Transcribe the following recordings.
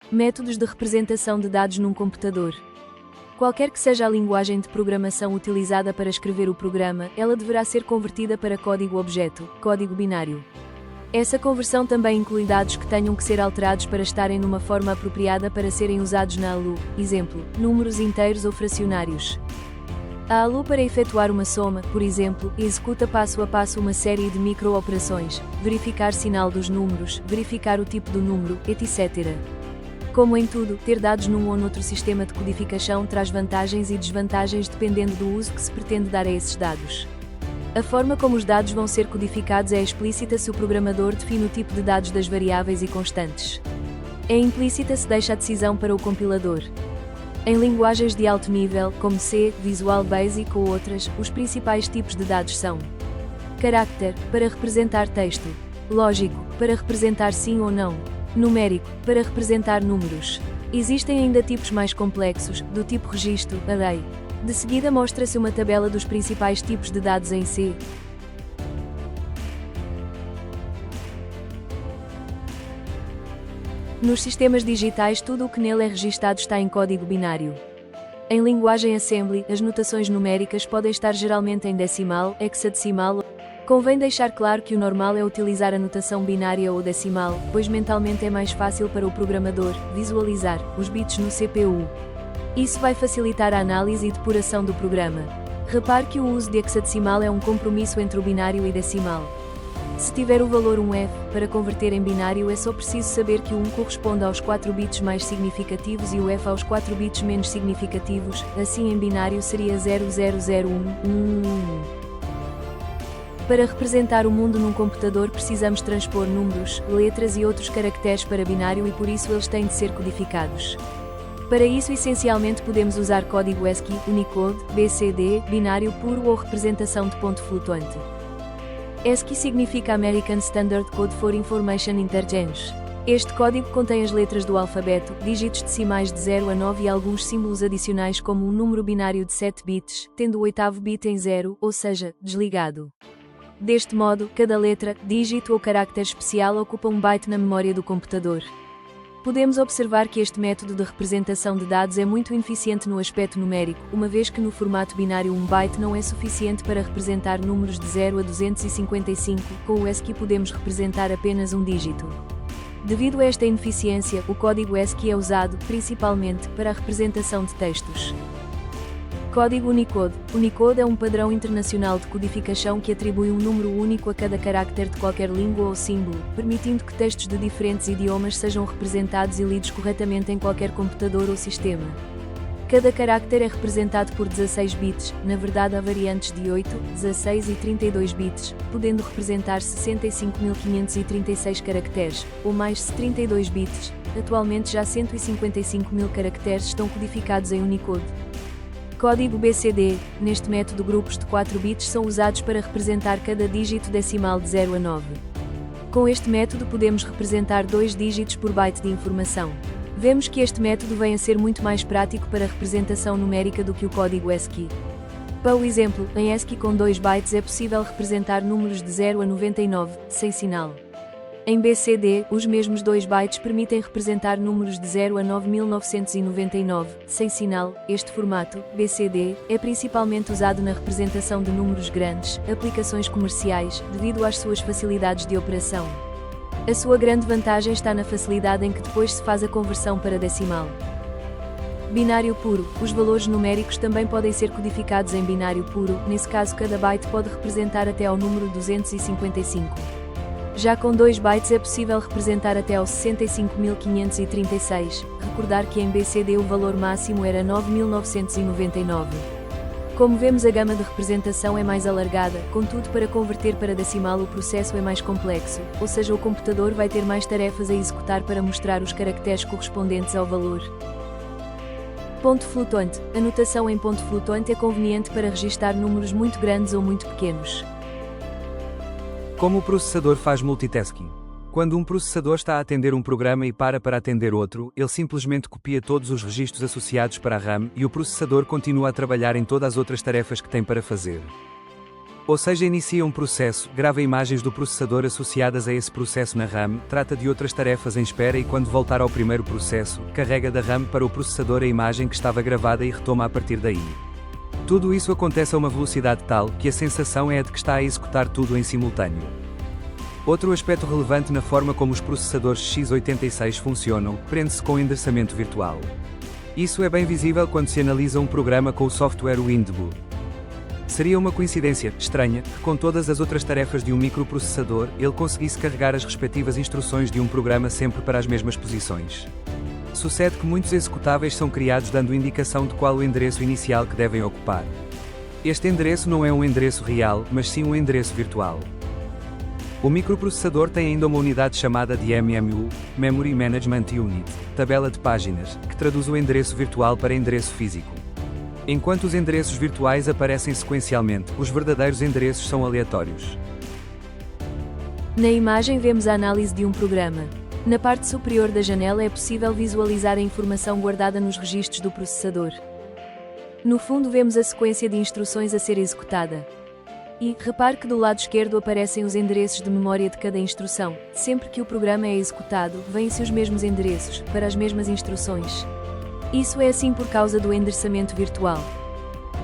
Métodos de representação de dados num computador. Qualquer que seja a linguagem de programação utilizada para escrever o programa, ela deverá ser convertida para código-objeto, código binário. Essa conversão também inclui dados que tenham que ser alterados para estarem numa forma apropriada para serem usados na ALU, exemplo, números inteiros ou fracionários. A ALU, para efetuar uma soma, por exemplo, executa passo a passo uma série de micro-operações, verificar sinal dos números, verificar o tipo do número, etc. Como em tudo, ter dados num ou noutro sistema de codificação traz vantagens e desvantagens dependendo do uso que se pretende dar a esses dados. A forma como os dados vão ser codificados é explícita se o programador define o tipo de dados das variáveis e constantes. É implícita se deixa a decisão para o compilador. Em linguagens de alto nível, como C, Visual Basic ou outras, os principais tipos de dados são: carácter, para representar texto; lógico, para representar sim ou não; numérico, para representar números. Existem ainda tipos mais complexos, do tipo registro, array. De seguida mostra-se uma tabela dos principais tipos de dados em C. Nos sistemas digitais, tudo o que nele é registado está em código binário. Em linguagem assembly, as notações numéricas podem estar geralmente em decimal, hexadecimal. Convém deixar claro que o normal é utilizar a notação binária ou decimal, pois mentalmente é mais fácil para o programador visualizar os bits no CPU. Isso vai facilitar a análise e depuração do programa. Repare que o uso de hexadecimal é um compromisso entre o binário e decimal. Se tiver o valor 1F, para converter em binário é só preciso saber que o 1 corresponde aos 4 bits mais significativos e o F aos 4 bits menos significativos, assim em binário seria 0001111. Para representar o mundo num computador precisamos transpor números, letras e outros caracteres para binário e por isso eles têm de ser codificados. Para isso essencialmente podemos usar código ASCII, Unicode, BCD, binário puro ou representação de ponto flutuante. ASCII significa American Standard Code for Information Interchange. Este código contém as letras do alfabeto, dígitos decimais de 0 a 9 e alguns símbolos adicionais como um número binário de 7 bits, tendo o oitavo bit em 0, ou seja, desligado. Deste modo, cada letra, dígito ou caractere especial ocupa um byte na memória do computador. Podemos observar que este método de representação de dados é muito ineficiente no aspecto numérico, uma vez que no formato binário 1 byte não é suficiente para representar números de 0 a 255, com o ASCII podemos representar apenas um dígito. Devido a esta ineficiência, o código ASCII é usado, principalmente, para a representação de textos. Código Unicode. Unicode é um padrão internacional de codificação que atribui um número único a cada caractere de qualquer língua ou símbolo, permitindo que textos de diferentes idiomas sejam representados e lidos corretamente em qualquer computador ou sistema. Cada caractere é representado por 16 bits, na verdade há variantes de 8, 16 e 32 bits, podendo representar 65.536 caracteres, ou mais se 32 bits. Atualmente já 155.000 caracteres estão codificados em Unicode. Código BCD. Neste método grupos de 4 bits são usados para representar cada dígito decimal de 0 a 9. Com este método podemos representar 2 dígitos por byte de informação. Vemos que este método vem a ser muito mais prático para a representação numérica do que o código ASCII. Para o exemplo, em ASCII com 2 bytes é possível representar números de 0 a 99, sem sinal. Em BCD, os mesmos 2 bytes permitem representar números de 0 a 9999, sem sinal. Este formato, BCD, é principalmente usado na representação de números grandes, aplicações comerciais, devido às suas facilidades de operação. A sua grande vantagem está na facilidade em que depois se faz a conversão para decimal. Binário puro. Os valores numéricos também podem ser codificados em binário puro, nesse caso cada byte pode representar até ao número 255. Já com 2 bytes é possível representar até ao 65.536, recordar que em BCD o valor máximo era 9.999. Como vemos, a gama de representação é mais alargada, contudo para converter para decimal o processo é mais complexo, ou seja, o computador vai ter mais tarefas a executar para mostrar os caracteres correspondentes ao valor. Ponto flutuante. A notação em ponto flutuante é conveniente para registar números muito grandes ou muito pequenos. Como o processador faz multitasking? Quando um processador está a atender um programa e para atender outro, ele simplesmente copia todos os registros associados para a RAM e o processador continua a trabalhar em todas as outras tarefas que tem para fazer. Ou seja, inicia um processo, grava imagens do processador associadas a esse processo na RAM, trata de outras tarefas em espera e quando voltar ao primeiro processo, carrega da RAM para o processador a imagem que estava gravada e retoma a partir daí. Tudo isso acontece a uma velocidade tal que a sensação é a de que está a executar tudo em simultâneo. Outro aspecto relevante na forma como os processadores x86 funcionam, prende-se com o endereçamento virtual. Isso é bem visível quando se analisa um programa com o software WinDbg. Seria uma coincidência estranha que, com todas as outras tarefas de um microprocessador, ele conseguisse carregar as respectivas instruções de um programa sempre para as mesmas posições. Sucede que muitos executáveis são criados dando indicação de qual o endereço inicial que devem ocupar. Este endereço não é um endereço real, mas sim um endereço virtual. O microprocessador tem ainda uma unidade chamada de MMU, Memory Management Unit, tabela de páginas, que traduz o endereço virtual para endereço físico. Enquanto os endereços virtuais aparecem sequencialmente, os verdadeiros endereços são aleatórios. Na imagem vemos a análise de um programa. Na parte superior da janela é possível visualizar a informação guardada nos registros do processador. No fundo vemos a sequência de instruções a ser executada. E, repare que do lado esquerdo aparecem os endereços de memória de cada instrução. Sempre que o programa é executado, vêm-se os mesmos endereços, para as mesmas instruções. Isso é assim por causa do endereçamento virtual.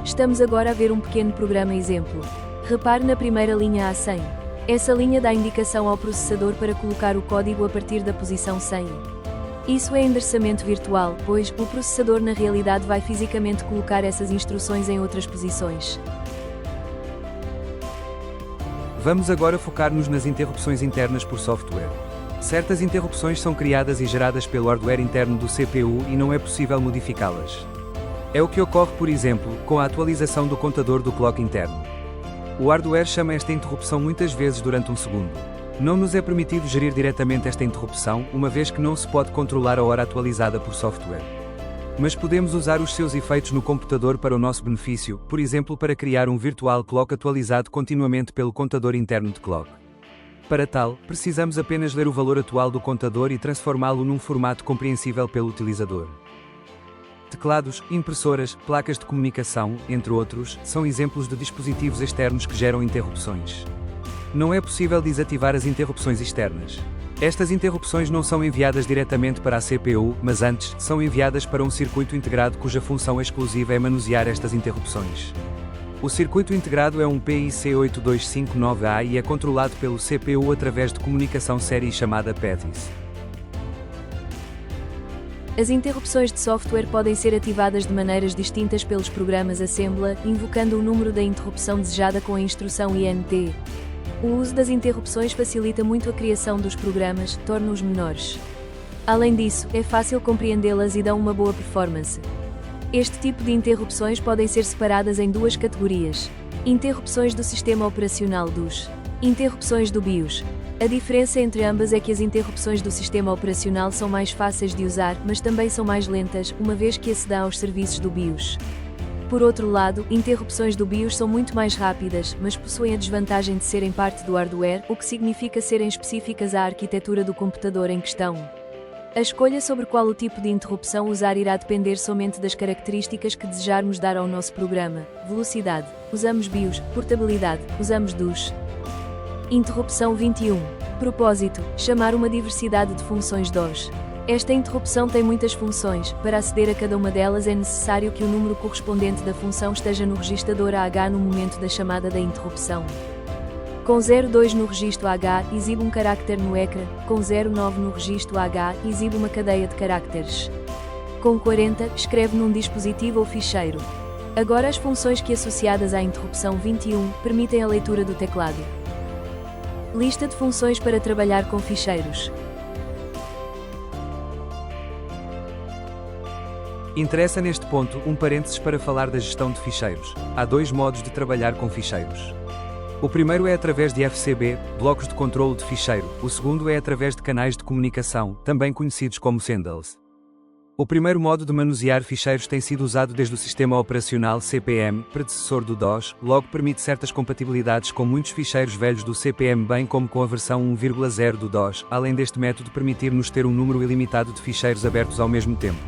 Estamos agora a ver um pequeno programa exemplo. Repare na primeira linha A100. Essa linha dá indicação ao processador para colocar o código a partir da posição 100. Isso é endereçamento virtual, pois o processador na realidade vai fisicamente colocar essas instruções em outras posições. Vamos agora focar-nos nas interrupções internas por software. Certas interrupções são criadas e geradas pelo hardware interno do CPU e não é possível modificá-las. É o que ocorre, por exemplo, com a atualização do contador do clock interno. O hardware chama esta interrupção muitas vezes durante um segundo. Não nos é permitido gerir diretamente esta interrupção, uma vez que não se pode controlar a hora atualizada por software. Mas podemos usar os seus efeitos no computador para o nosso benefício, por exemplo para criar um virtual clock atualizado continuamente pelo contador interno de clock. Para tal, precisamos apenas ler o valor atual do contador e transformá-lo num formato compreensível pelo utilizador. Teclados, impressoras, placas de comunicação, entre outros, são exemplos de dispositivos externos que geram interrupções. Não é possível desativar as interrupções externas. Estas interrupções não são enviadas diretamente para a CPU, mas antes, são enviadas para um circuito integrado cuja função exclusiva é manusear estas interrupções. O circuito integrado é um PIC8259A e é controlado pelo CPU através de comunicação série chamada PADIS. As interrupções de software podem ser ativadas de maneiras distintas pelos programas Assembler, invocando o número da interrupção desejada com a instrução INT. O uso das interrupções facilita muito a criação dos programas, torna-os menores. Além disso, é fácil compreendê-las e dão uma boa performance. Este tipo de interrupções podem ser separadas em duas categorias. Interrupções do sistema operacional dos interrupções do BIOS. A diferença entre ambas é que as interrupções do sistema operacional são mais fáceis de usar, mas também são mais lentas, uma vez que se dá aos serviços do BIOS. Por outro lado, interrupções do BIOS são muito mais rápidas, mas possuem a desvantagem de serem parte do hardware, o que significa serem específicas à arquitetura do computador em questão. A escolha sobre qual o tipo de interrupção usar irá depender somente das características que desejarmos dar ao nosso programa. Velocidade. Usamos BIOS. Portabilidade. Usamos DOS. Interrupção 21. Propósito. Chamar uma diversidade de funções DOS. Esta interrupção tem muitas funções. Para aceder a cada uma delas é necessário que o número correspondente da função esteja no registador AH no momento da chamada da interrupção. Com 02 no registro H, exibe um caractere no ecrã, com 09 no registro H, exibe uma cadeia de caracteres. Com 40, escreve num dispositivo ou ficheiro. Agora as funções que associadas à interrupção 21 permitem a leitura do teclado. Lista de funções para trabalhar com ficheiros. Interessa neste ponto um parênteses para falar da gestão de ficheiros. Há dois modos de trabalhar com ficheiros. O primeiro é através de FCB, blocos de controlo de ficheiro. O segundo é através de canais de comunicação, também conhecidos como sendles. O primeiro modo de manusear ficheiros tem sido usado desde o sistema operacional CP/M, predecessor do DOS, logo permite certas compatibilidades com muitos ficheiros velhos do CP/M bem como com a versão 1.0 do DOS, além deste método permitir-nos ter um número ilimitado de ficheiros abertos ao mesmo tempo.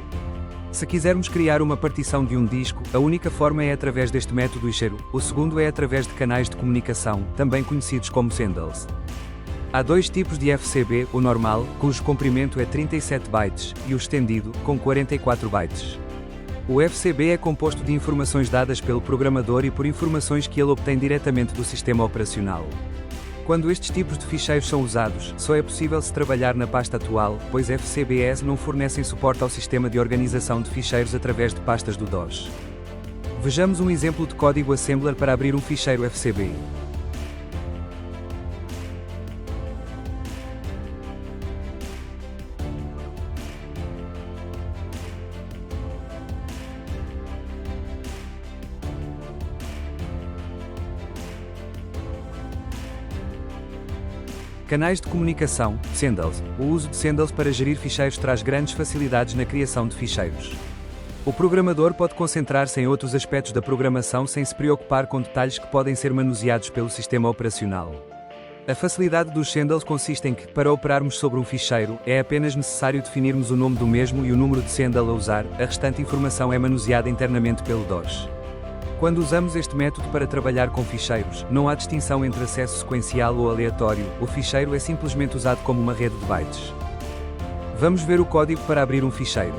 Se quisermos criar uma partição de um disco, a única forma é através deste método Isheru, o segundo é através de canais de comunicação, também conhecidos como sendles. Há dois tipos de FCB, o normal, cujo comprimento é 37 bytes, e o estendido, com 44 bytes. O FCB é composto de informações dadas pelo programador e por informações que ele obtém diretamente do sistema operacional. Quando estes tipos de ficheiros são usados, só é possível se trabalhar na pasta atual, pois FCBs não fornecem suporte ao sistema de organização de ficheiros através de pastas do DOS. Vejamos um exemplo de código assembler para abrir um ficheiro FCB. Canais de comunicação, sendles. O uso de sendles para gerir ficheiros traz grandes facilidades na criação de ficheiros. O programador pode concentrar-se em outros aspectos da programação sem se preocupar com detalhes que podem ser manuseados pelo sistema operacional. A facilidade dos sendles consiste em que, para operarmos sobre um ficheiro, é apenas necessário definirmos o nome do mesmo e o número de sendle a usar, a restante informação é manuseada internamente pelo DOS. Quando usamos este método para trabalhar com ficheiros, não há distinção entre acesso sequencial ou aleatório, o ficheiro é simplesmente usado como uma rede de bytes. Vamos ver o código para abrir um ficheiro.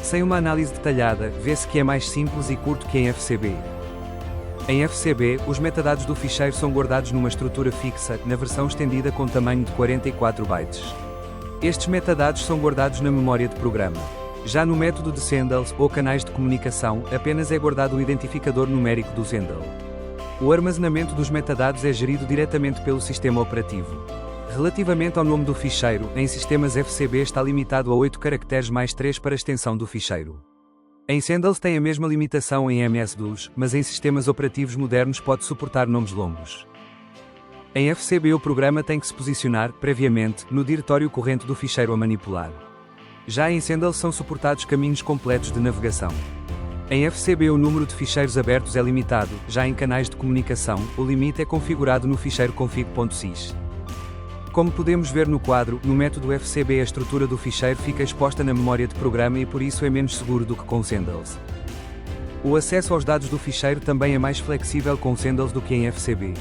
Sem uma análise detalhada, vê-se que é mais simples e curto que em FCB. Em FCB, os metadados do ficheiro são guardados numa estrutura fixa, na versão estendida com tamanho de 44 bytes. Estes metadados são guardados na memória de programa. Já no método de sendles, ou canais de comunicação, apenas é guardado o identificador numérico do sendle. O armazenamento dos metadados é gerido diretamente pelo sistema operativo. Relativamente ao nome do ficheiro, em sistemas FCB está limitado a 8 caracteres mais 3 para a extensão do ficheiro. Em sendles tem a mesma limitação em MS-DOS, mas em sistemas operativos modernos pode suportar nomes longos. Em FCB o programa tem que se posicionar, previamente, no diretório corrente do ficheiro a manipular. Já em sendles são suportados caminhos completos de navegação. Em FCB o número de ficheiros abertos é limitado, já em canais de comunicação, o limite é configurado no ficheiro config.sys. Como podemos ver no quadro, no método FCB a estrutura do ficheiro fica exposta na memória de programa e por isso é menos seguro do que com sendles. O acesso aos dados do ficheiro também é mais flexível com sendles do que em FCB.